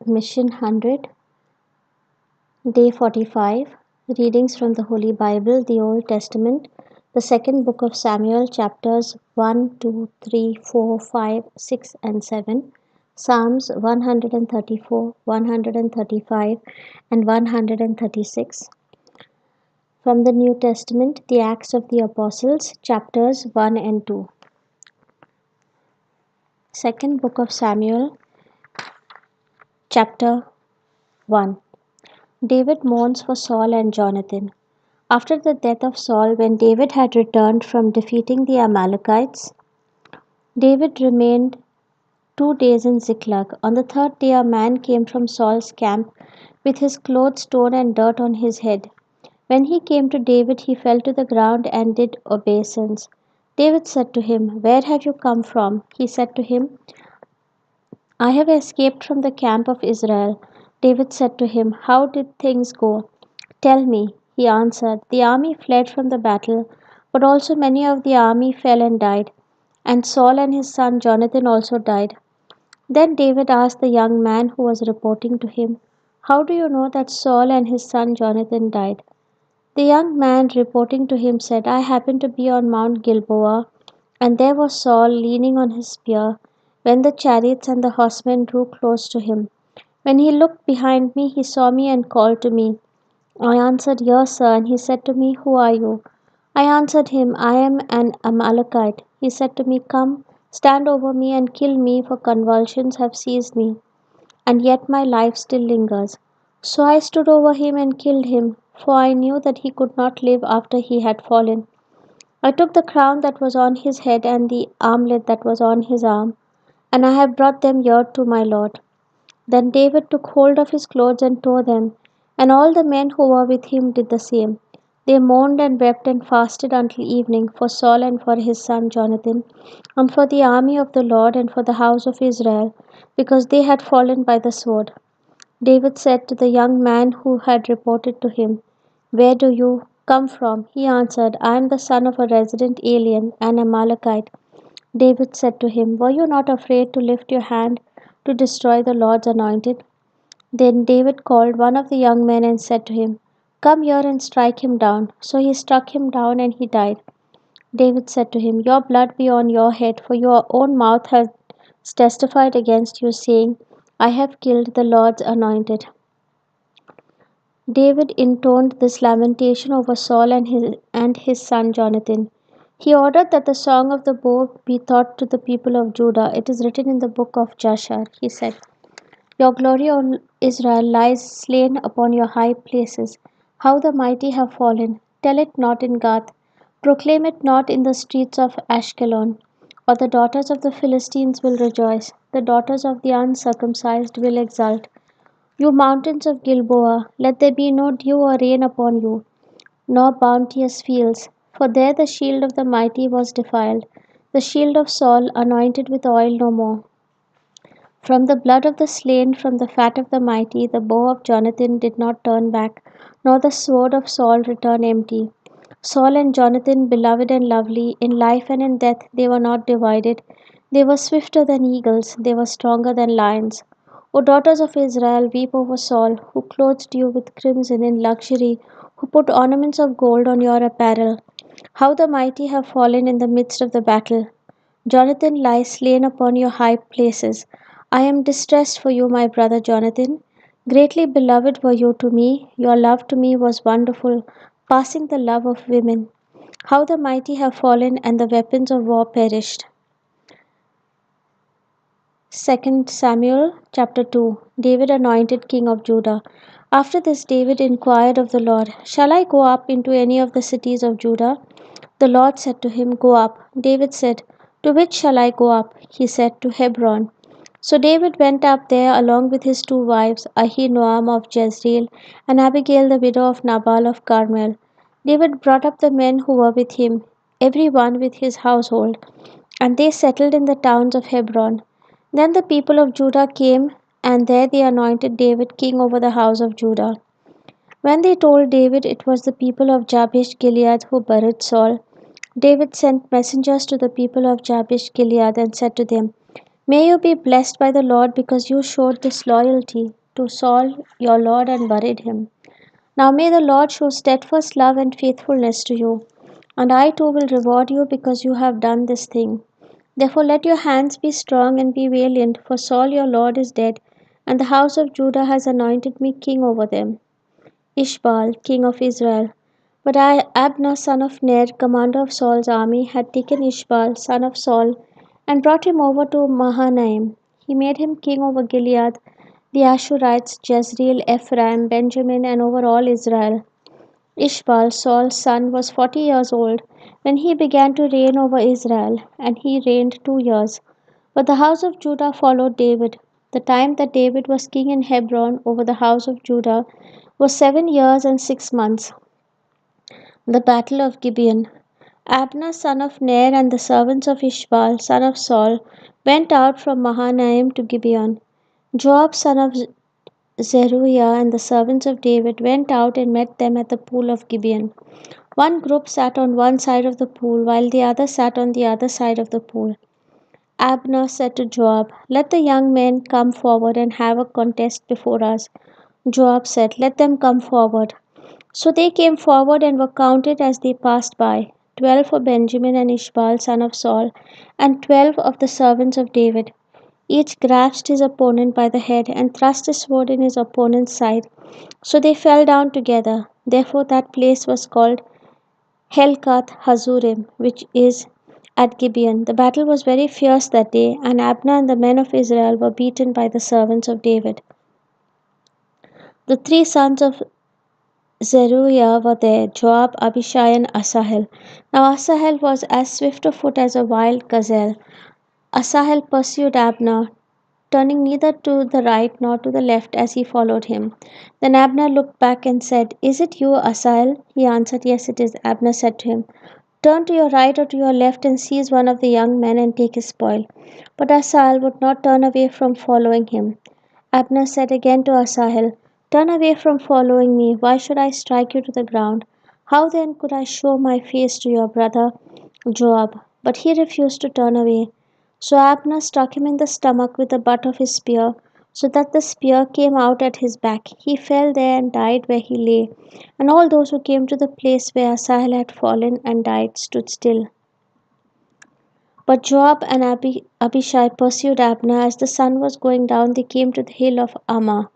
Mission 100, Day 45. Readings from the Holy Bible, the Old Testament, the second book of Samuel, chapters 1, 2, 3, 4, 5, 6, and 7, Psalms 134, 135, and 136. From the New Testament, the Acts of the Apostles, chapters 1 and 2. Second book of Samuel, chapter 1. David mourns for Saul and Jonathan. After the death of Saul, when David had returned from defeating the Amalekites, David remained 2 days in Ziklag. On the third day, a man came from Saul's camp with his clothes torn and dirt on his head. When he came to David, he fell to the ground and did obeisance. David said to him, "Where have you come from?" He said to him, "I have escaped from the camp of Israel." David said to him, "How did things go? Tell me." He answered, "The army fled from the battle, but also many of the army fell and died, and Saul and his son Jonathan also died." Then David asked the young man who was reporting to him, "How do you know that Saul and his son Jonathan died?" The young man reporting to him said, "I happened to be on Mount Gilboa, and there was Saul leaning on his spear, when the chariots and the horsemen drew close to him. When he looked behind me, he saw me and called to me. I answered, 'Yes, sir.' And he said to me, 'Who are you?' I answered him, 'I am an Amalekite.' He said to me, 'Come, stand over me and kill me, for convulsions have seized me, and yet my life still lingers.' So I stood over him and killed him, for I knew that he could not live after he had fallen. I took the crown that was on his head and the armlet that was on his arm, and I have brought them here to my Lord." Then David took hold of his clothes and tore them, and all the men who were with him did the same. They mourned and wept and fasted until evening for Saul and for his son Jonathan, and for the army of the Lord and for the house of Israel, because they had fallen by the sword. David said to the young man who had reported to him, "Where do you come from?" He answered, "I am the son of a resident alien, an Amalekite." David said to him, "Were you not afraid to lift your hand to destroy the Lord's anointed?" Then David called one of the young men and said to him, "Come here and strike him down." So he struck him down and he died. David said to him, "Your blood be on your head, for your own mouth has testified against you, saying, 'I have killed the Lord's anointed.'" David intoned this lamentation over Saul and his son Jonathan. He ordered that the song of the bow be taught to the people of Judah. "It is written in the book of Jasher," he said, "Your glory, O Israel, lies slain upon your high places. How the mighty have fallen! Tell it not in Gath. Proclaim it not in the streets of Ashkelon. Or the daughters of the Philistines will rejoice. The daughters of the uncircumcised will exult. You mountains of Gilboa, let there be no dew or rain upon you, nor bounteous fields. For there the shield of the mighty was defiled, the shield of Saul anointed with oil no more. From the blood of the slain, from the fat of the mighty, the bow of Jonathan did not turn back, nor the sword of Saul return empty. Saul and Jonathan, beloved and lovely, in life and in death they were not divided. They were swifter than eagles, they were stronger than lions. O daughters of Israel, weep over Saul, who clothed you with crimson in luxury, who put ornaments of gold on your apparel. How the mighty have fallen in the midst of the battle! Jonathan lies slain upon your high places. I am distressed for you, my brother Jonathan. Greatly beloved were you to me. Your love to me was wonderful, passing the love of women. How the mighty have fallen and the weapons of war perished. 2 Samuel chapter 2. David anointed king of Judah. After this David inquired of the Lord, "Shall I go up into any of the cities of Judah?" The Lord said to him, "Go up." David said, "To which shall I go up?" He said, "To Hebron." So David went up there along with his 2 wives, Ahinoam of Jezreel and Abigail the widow of Nabal of Carmel. David brought up the men who were with him, every one with his household, and they settled in the towns of Hebron. Then the people of Judah came, and there they anointed David king over the house of Judah. When they told David it was the people of Jabesh Gilead who buried Saul, David sent messengers to the people of Jabesh Gilead and said to them, May you be blessed by the Lord because you showed disloyalty to Saul your Lord and buried him. Now may the Lord show steadfast love and faithfulness to you, and I too will reward you because you have done this thing. Therefore let your hands be strong and be valiant, for Saul your Lord is dead, and the house of Judah has anointed me king over them. Ishbaal, king of Israel. But Abner, son of Ner, commander of Saul's army, had taken Ishbaal, son of Saul, and brought him over to Mahanaim. He made him king over Gilead, the Ashurites, Jezreel, Ephraim, Benjamin, and over all Israel. Ishbaal, Saul's son, was 40 years old when he began to reign over Israel, and he reigned 2 years. But the house of Judah followed David. The time that David was king in Hebron over the house of Judah was 7 years and 6 months. The battle of Gibeon. Abner son of Ner and the servants of Ishbaal son of Saul went out from Mahanaim to Gibeon. Joab son of Zeruiah and the servants of David went out and met them at the pool of Gibeon. One group sat on one side of the pool, while the other sat on the other side of the pool. Abner said to Joab, "Let the young men come forward and have a contest before us." Joab said, "Let them come forward." So they came forward and were counted as they passed by, 12 for Benjamin and Ishbaal son of Saul, and 12 of the servants of David. Each grasped his opponent by the head and thrust his sword in his opponent's side. So they fell down together. Therefore that place was called Helkath Hazurim, which is at Gibeon. The battle was very fierce that day, and Abner and the men of Israel were beaten by the servants of David. The three sons of Zeruiah were there, Joab, Abishai, and Asahel. Now Asahel was as swift of foot as a wild gazelle. Asahel pursued Abner, turning neither to the right nor to the left as he followed him. Then Abner looked back and said, "Is it you, Asahel?" He answered, "Yes, it is." Abner said to him, "Turn to your right or to your left and seize one of the young men and take his spoil." But Asahel would not turn away from following him. Abner said again to Asahel, "Turn away from following me. Why should I strike you to the ground? How then could I show my face to your brother Joab?" But he refused to turn away. So Abner struck him in the stomach with the butt of his spear, so that the spear came out at his back. He fell there and died where he lay. And all those who came to the place where Asahel had fallen and died stood still. But Joab and Abishai pursued Abner. As the sun was going down, they came to the hill of Ammah,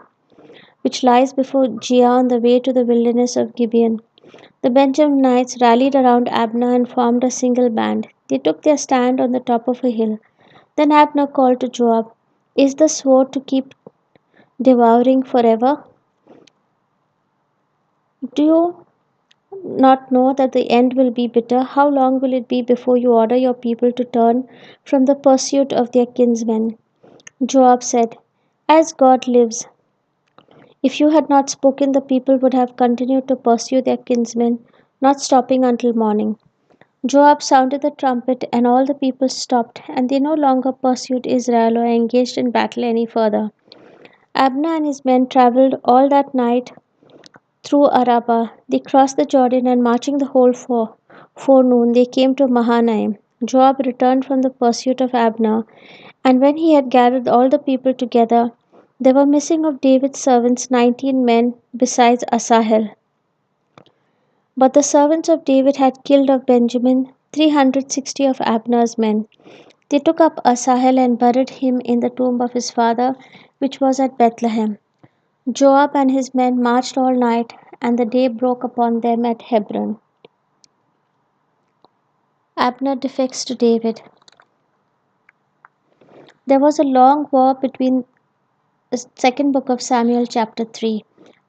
which lies before Giah on the way to the wilderness of Gibeon. The Benjaminites rallied around Abner and formed a single band. They took their stand on the top of a hill. Then Abner called to Joab, "Is the sword to keep devouring forever? Do you not know that the end will be bitter? How long will it be before you order your people to turn from the pursuit of their kinsmen?" Joab said, "As God lives, if you had not spoken, the people would have continued to pursue their kinsmen, not stopping until morning." Joab sounded the trumpet, and all the people stopped, and they no longer pursued Israel or engaged in battle any further. Abner and his men traveled all that night through Arabah. They crossed the Jordan, and marching the whole forenoon, they came to Mahanaim. Joab returned from the pursuit of Abner, and when he had gathered all the people together, there were missing of David's servants 19 men besides Asahel. But the servants of David had killed of Benjamin 360 of Abner's men. They took up Asahel and buried him in the tomb of his father, which was at Bethlehem. Joab and his men marched all night, and the day broke upon them at Hebron. Abner defects to David. There was a long war between the second book of Samuel, chapter 3.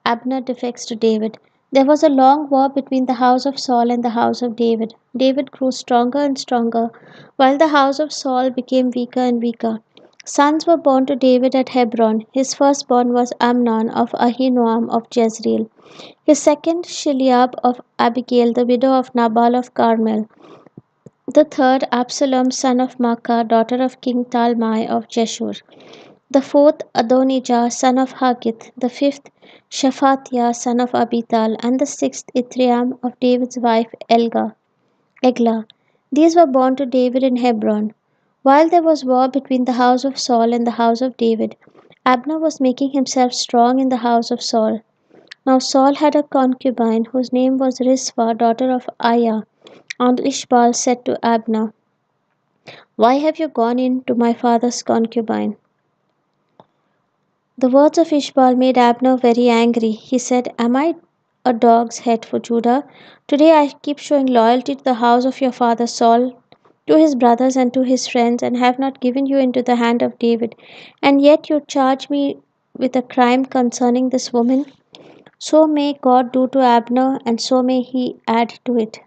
Abner defects to David. There was a long war between the house of Saul and the house of David. David grew stronger and stronger, while the house of Saul became weaker and weaker. Sons were born to David at Hebron. His firstborn was Amnon of Ahinoam of Jezreel. His second, Shiliab of Abigail, the widow of Nabal of Carmel. The third, Absalom, son of Maacah, daughter of King Talmai of Jeshur. The fourth, Adonijah, son of Haggith. The fifth, Shephatiah, son of Abital. And the sixth, Ithream of David's wife Eglah. These were born to David in Hebron. While there was war between the house of Saul and the house of David, Abner was making himself strong in the house of Saul. Now Saul had a concubine whose name was Rizpah, daughter of Aiah. And Ishbaal said to Abner, "Why have you gone in to my father's concubine?" The words of Ishbaal made Abner very angry. He said, "Am I a dog's head for Judah? Today I keep showing loyalty to the house of your father Saul, to his brothers and to his friends, and have not given you into the hand of David. And yet you charge me with a crime concerning this woman? So may God do to Abner, and so may he add to it.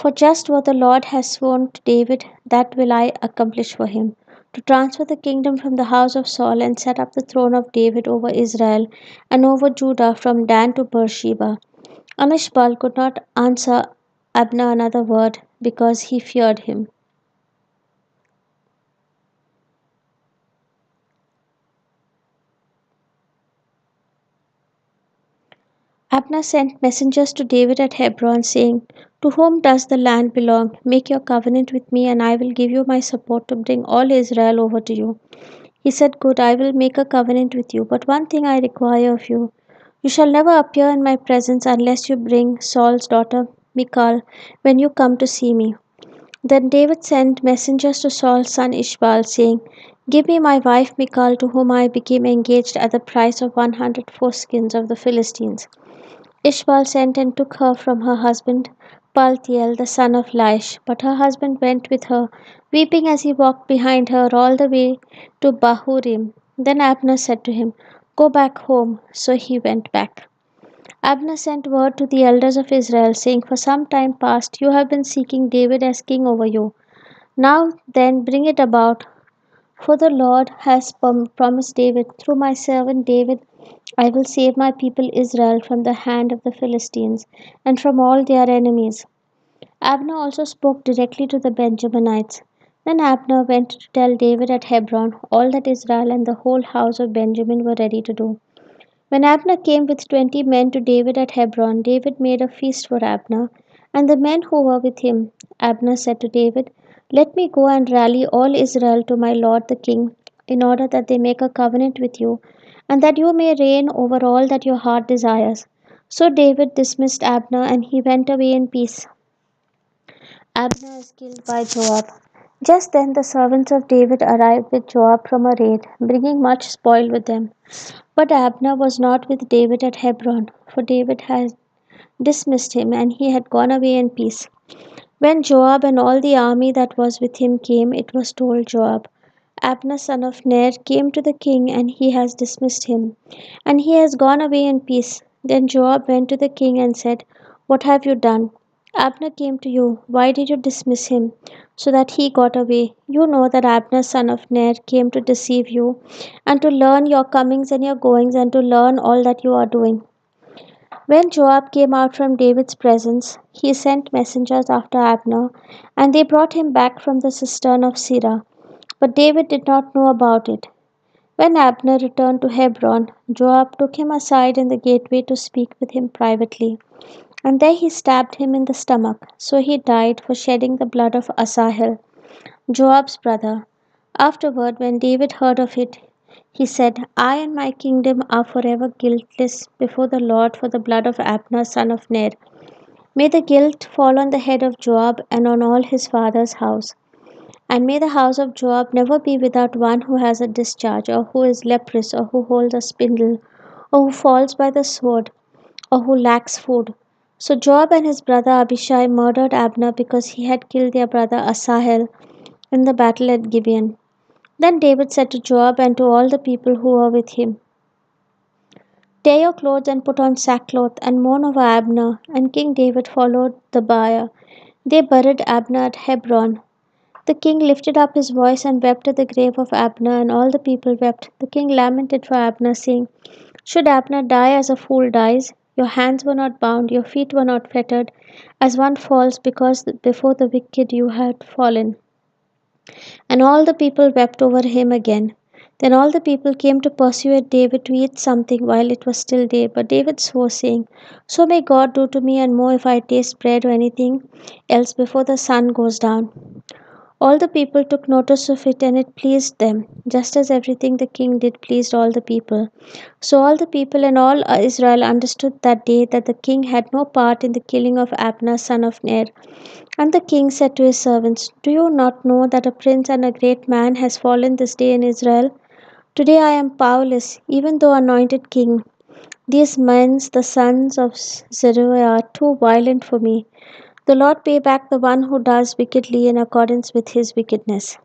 For just what the Lord has sworn to David, that will I accomplish for him, to transfer the kingdom from the house of Saul and set up the throne of David over Israel and over Judah from Dan to Beersheba." And Ishbaal could not answer Abner another word because he feared him. Abner sent messengers to David at Hebron, saying, "To whom does the land belong? Make your covenant with me, and I will give you my support to bring all Israel over to you." He said, "Good, I will make a covenant with you, but one thing I require of you. You shall never appear in my presence unless you bring Saul's daughter Michal when you come to see me." Then David sent messengers to Saul's son Ishbaal, saying, "Give me my wife Michal, to whom I became engaged at the price of 100 foreskins of the Philistines." Ishbaal sent and took her from her husband Paltiel the son of Laish, but her husband went with her, weeping as he walked behind her all the way to Bahurim. Then Abner said to him, "Go back home." So he went back. Abner sent word to the elders of Israel, saying, "For some time past you have been seeking David as king over you. Now then bring it about, for the Lord has promised David, 'Through my servant David I will save my people Israel from the hand of the Philistines and from all their enemies.'" Abner also spoke directly to the Benjaminites. Then Abner went to tell David at Hebron all that Israel and the whole house of Benjamin were ready to do. When Abner came with 20 men to David at Hebron, David made a feast for Abner and the men who were with him. Abner said to David, "Let me go and rally all Israel to my lord the king, in order that they make a covenant with you, and that you may reign over all that your heart desires." So David dismissed Abner, and he went away in peace. Abner is killed by Joab. Just then the servants of David arrived with Joab from a raid, bringing much spoil with them. But Abner was not with David at Hebron, for David had dismissed him, and he had gone away in peace. When Joab and all the army that was with him came, it was told Joab, "Abner son of Ner came to the king, and he has dismissed him, and he has gone away in peace." Then Joab went to the king and said, "What have you done? Abner came to you. Why did you dismiss him, so that he got away? You know that Abner son of Ner came to deceive you, and to learn your comings and your goings, and to learn all that you are doing." When Joab came out from David's presence, he sent messengers after Abner, and they brought him back from the cistern of Sirah. But David did not know about it. When Abner returned to Hebron, Joab took him aside in the gateway to speak with him privately, and there he stabbed him in the stomach. So he died for shedding the blood of Asahel, Joab's brother. Afterward, when David heard of it, he said, "I and my kingdom are forever guiltless before the Lord for the blood of Abner son of Ner. May the guilt fall on the head of Joab and on all his father's house. And may the house of Joab never be without one who has a discharge, or who is leprous, or who holds a spindle, or who falls by the sword, or who lacks food." So Joab and his brother Abishai murdered Abner because he had killed their brother Asahel in the battle at Gibeon. Then David said to Joab and to all the people who were with him, "Tear your clothes and put on sackcloth and mourn over Abner." And King David followed the bier. They buried Abner at Hebron. The king lifted up his voice and wept at the grave of Abner, and all the people wept. The king lamented for Abner, saying, "Should Abner die as a fool dies? Your hands were not bound, your feet were not fettered, as one falls because before the wicked you had fallen." And all the people wept over him again. Then all the people came to persuade David to eat something while it was still day. But David swore, saying, "So may God do to me and more if I taste bread or anything else before the sun goes down." All the people took notice of it, and it pleased them, just as everything the king did pleased all the people. So all the people and all Israel understood that day that the king had no part in the killing of Abner son of Ner. And the king said to his servants, "Do you not know that a prince and a great man has fallen this day in Israel? Today I am powerless, even though anointed king. These men, the sons of Zeruiah, are too violent for me. The Lord pay back the one who does wickedly in accordance with his wickedness."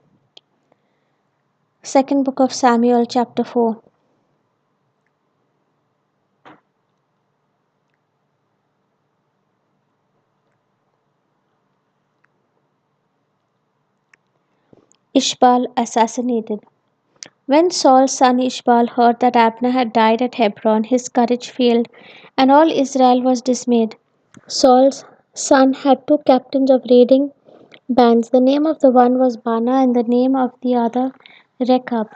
Second book of Samuel, chapter 4. Ishbal assassinated. When Saul's son Ishbal heard that Abner had died at Hebron, his courage failed, and all Israel was dismayed. Saul's son had two captains of raiding bands. The name of the one was Bana, and the name of the other Rechab.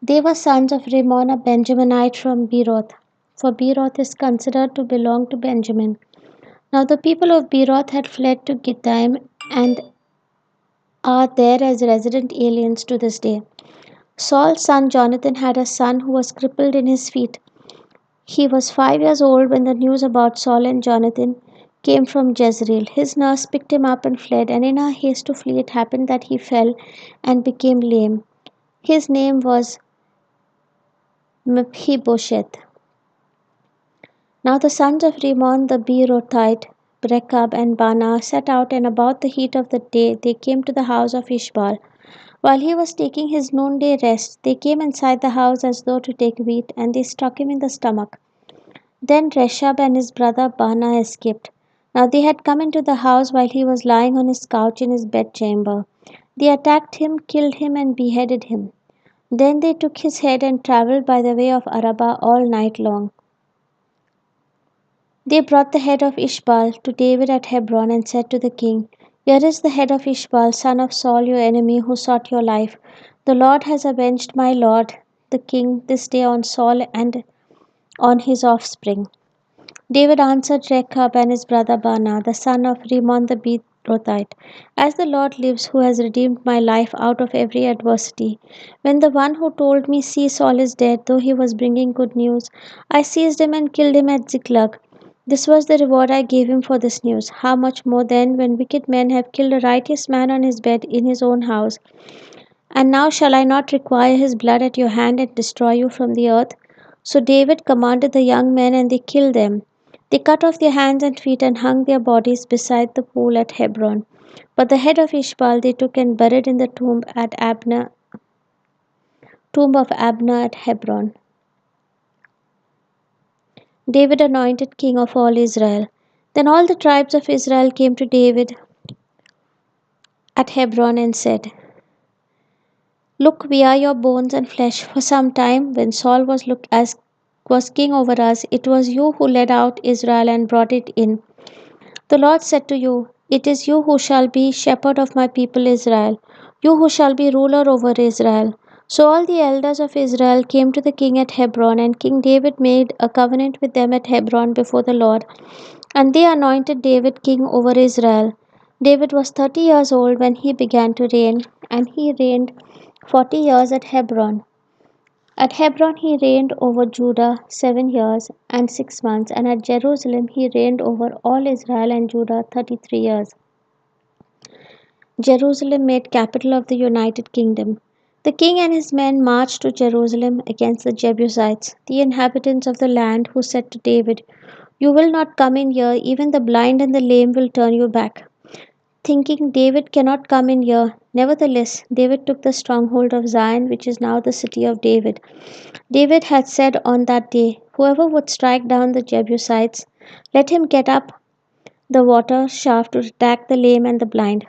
They were sons of Rimmon, a Benjaminite from Beeroth, for Beeroth is considered to belong to Benjamin. Now the people of Beeroth had fled to Gittaim and are there as resident aliens to this day. Saul's son Jonathan had a son who was crippled in his feet. He was 5 years old when the news about Saul and Jonathan came from Jezreel. His nurse picked him up and fled, and in her haste to flee, it happened that he fell and became lame. His name was Mephibosheth. Now the sons of Rimmon the Beerothite, Rechab and Baanah, set out, and about the heat of the day they came to the house of Ishbal. While he was taking his noonday rest, they came inside the house as though to take wheat, and they struck him in the stomach. Then Rechab and his brother Baanah escaped. Now they had come into the house while he was lying on his couch in his bedchamber. They attacked him, killed him, and beheaded him. Then they took his head and travelled by the way of Arabah all night long. They brought the head of Ishbal to David at Hebron and said to the king, "Here is the head of Ishbal, son of Saul, your enemy, who sought your life. The Lord has avenged my lord, the king, this day on Saul and on his offspring." David answered Rechab and his brother Baanah, the son of Rimmon the Beerothite, "As the Lord lives, who has redeemed my life out of every adversity, when the one who told me, 'See, Saul is dead,' though he was bringing good news, I seized him and killed him at Ziklag. This was the reward I gave him for this news. How much more then, when wicked men have killed a righteous man on his bed in his own house? And now shall I not require his blood at your hand and destroy you from the earth?" So David commanded the young men, and they killed them. They cut off their hands and feet and hung their bodies beside the pool at Hebron. But the head of Ishbal they took and buried in the tomb of Abner at Hebron. David anointed king of all Israel. Then all the tribes of Israel came to David at Hebron and said, "Look, we are your bones and flesh. For some time, when Saul was king over us, it was you who led out Israel and brought it in. The Lord said to you, 'It is you who shall be shepherd of my people Israel, you who shall be ruler over Israel.'" So all the elders of Israel came to the king at Hebron, and King David made a covenant with them at Hebron before the Lord, and they anointed David king over Israel. David was 30 years old when he began to reign, and he reigned 40 years at Hebron. At Hebron he reigned over Judah 7 years and 6 months, and at Jerusalem he reigned over all Israel and Judah 33 years. Jerusalem made capital of the United Kingdom. The king and his men marched to Jerusalem against the Jebusites, the inhabitants of the land, who said to David, "You will not come in here, even the blind and the lame will turn you back." Thinking David cannot come in here, nevertheless, David took the stronghold of Zion, which is now the city of David. David had said on that day, "Whoever would strike down the Jebusites, let him get up the water shaft to attack the lame and the blind,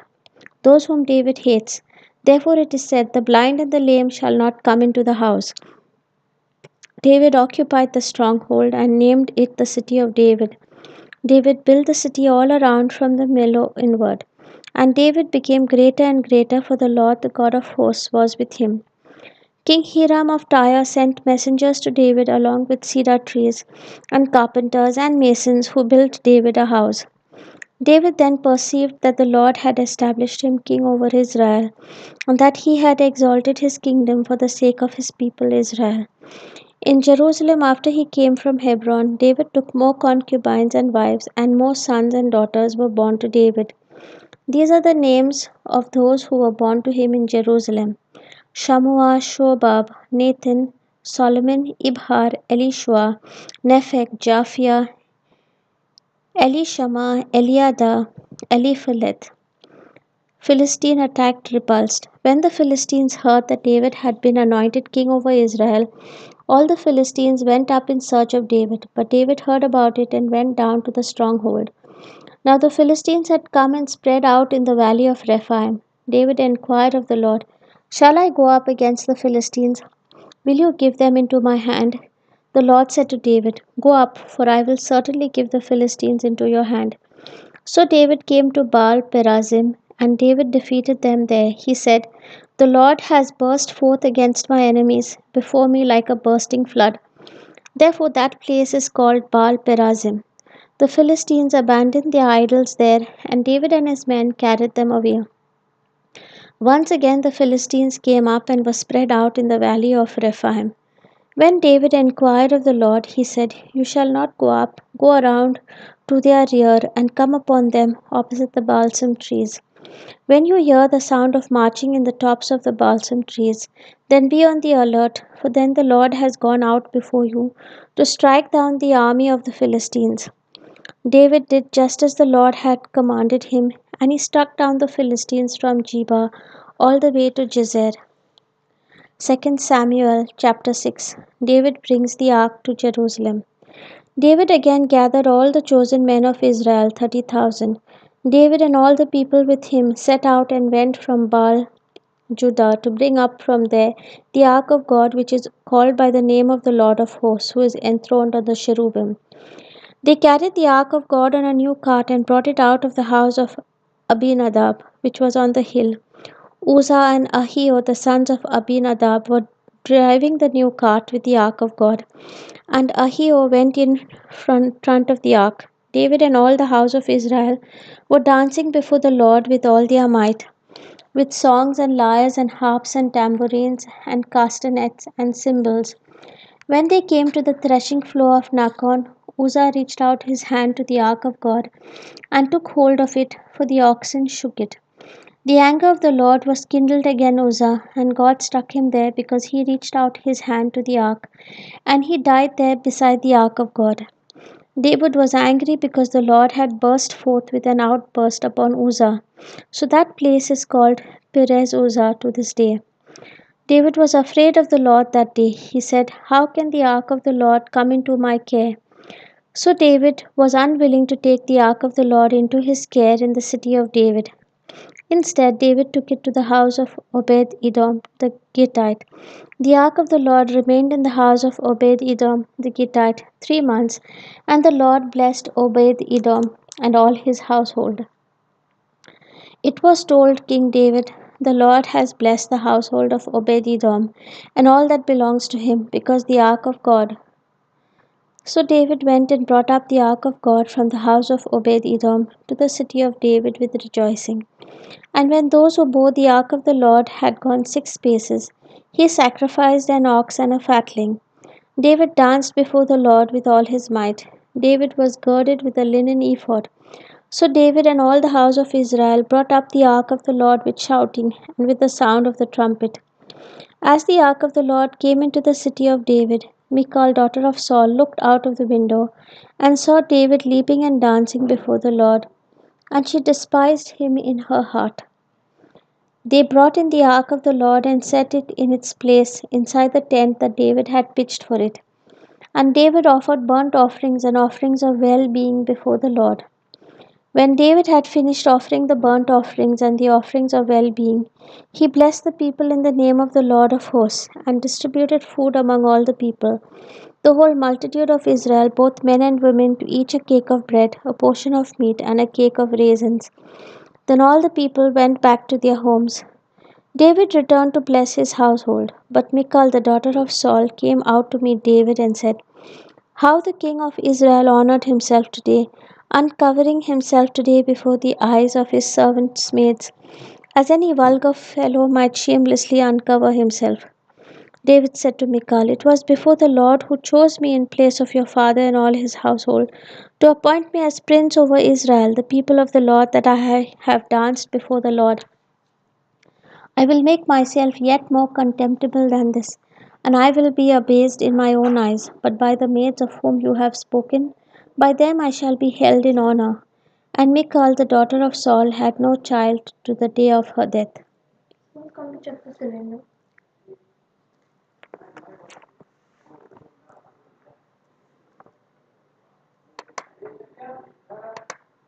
those whom David hates." Therefore it is said, "The blind and the lame shall not come into the house." David occupied the stronghold and named it the city of David. David built the city all around from the Millo inward. And David became greater and greater, for the Lord, the God of hosts, was with him. King Hiram of Tyre sent messengers to David along with cedar trees and carpenters and masons, who built David a house. David then perceived that the Lord had established him king over Israel, and that he had exalted his kingdom for the sake of his people Israel. In Jerusalem, after he came from Hebron, David took more concubines and wives, and more sons and daughters were born to David. These are the names of those who were born to him in Jerusalem: Shammua, Shobab, Nathan, Solomon, Ibhar, Elishua, Nepheg, Japhia, Elishama, Eliada, Eliphelet. Philistine attacked repulsed. When the Philistines heard that David had been anointed king over Israel, all the Philistines went up in search of David. But David heard about it and went down to the stronghold. Now the Philistines had come and spread out in the valley of Rephaim. David inquired of the Lord, "Shall I go up against the Philistines? Will you give them into my hand?" The Lord said to David, "Go up, for I will certainly give the Philistines into your hand." So David came to Baal Perazim, and David defeated them there. He said, "The Lord has burst forth against my enemies before me like a bursting flood." Therefore that place is called Baal Perazim. The Philistines abandoned their idols there, and David and his men carried them away. Once again the Philistines came up and were spread out in the valley of Rephaim. When David inquired of the Lord, he said, "You shall not go up, go around to their rear and come upon them opposite the balsam trees. When you hear the sound of marching in the tops of the balsam trees, then be on the alert, for then the Lord has gone out before you to strike down the army of the Philistines." David did just as the Lord had commanded him, and he struck down the Philistines from Geba all the way to Gezer. 2 Samuel chapter 6. David brings the ark to Jerusalem. David again gathered all the chosen men of Israel, 30,000. David and all the people with him set out and went from Baal, Judah, to bring up from there the ark of God, which is called by the name of the Lord of hosts, who is enthroned on the cherubim. They carried the ark of God on a new cart and brought it out of the house of Abinadab, which was on the hill. Uzzah and Ahio, the sons of Abinadab, were driving the new cart with the ark of God, and Ahio went in front of the ark. David and all the house of Israel were dancing before the Lord with all their might, with songs and lyres and harps and tambourines and castanets and cymbals. When they came to the threshing floor of Nacon, Uzzah reached out his hand to the ark of God and took hold of it, for the oxen shook it. The anger of the Lord was kindled against Uzzah, and God struck him there because he reached out his hand to the ark, and he died there beside the ark of God. David was angry because the Lord had burst forth with an outburst upon Uzzah. So that place is called Perez Uzzah to this day. David was afraid of the Lord that day. He said, "How can the ark of the Lord come into my care?" So David was unwilling to take the ark of the Lord into his care in the city of David. Instead, David took it to the house of Obed Edom the Gittite. The ark of the Lord remained in the house of Obed Edom the Gittite 3 months, and the Lord blessed Obed Edom and all his household. It was told King David, "The Lord has blessed the household of Obed Edom and all that belongs to him, because the ark of God." So David went and brought up the ark of God from the house of Obed Edom to the city of David with rejoicing. And when those who bore the ark of the Lord had gone 6 paces, he sacrificed an ox and a fatling. David danced before the Lord with all his might. David was girded with a linen ephod. So David and all the house of Israel brought up the ark of the Lord with shouting and with the sound of the trumpet. As the ark of the Lord came into the city of David, Michal, daughter of Saul, looked out of the window and saw David leaping and dancing before the Lord, and she despised him in her heart. They brought in the ark of the Lord and set it in its place inside the tent that David had pitched for it. And David offered burnt offerings and offerings of well-being before the Lord. When David had finished offering the burnt offerings and the offerings of well-being, he blessed the people in the name of the Lord of hosts, and distributed food among all the people, the whole multitude of Israel, both men and women, to each a cake of bread, a portion of meat, and a cake of raisins. Then all the people went back to their homes. David returned to bless his household, but Michal, the daughter of Saul, came out to meet David and said, "How the king of Israel honored himself today! uncovering himself today before the eyes of his servants' maids, as any vulgar fellow might shamelessly uncover himself. David said to Michal, "It was before the Lord who chose me in place of your father and all his household, to appoint me as prince over Israel, the people of the Lord, that I have danced before the Lord. I will make myself yet more contemptible than this, and I will be abased in my own eyes. But by the maids of whom you have spoken, by them I shall be held in honor." And Michal, the daughter of Saul, had no child to the day of her death.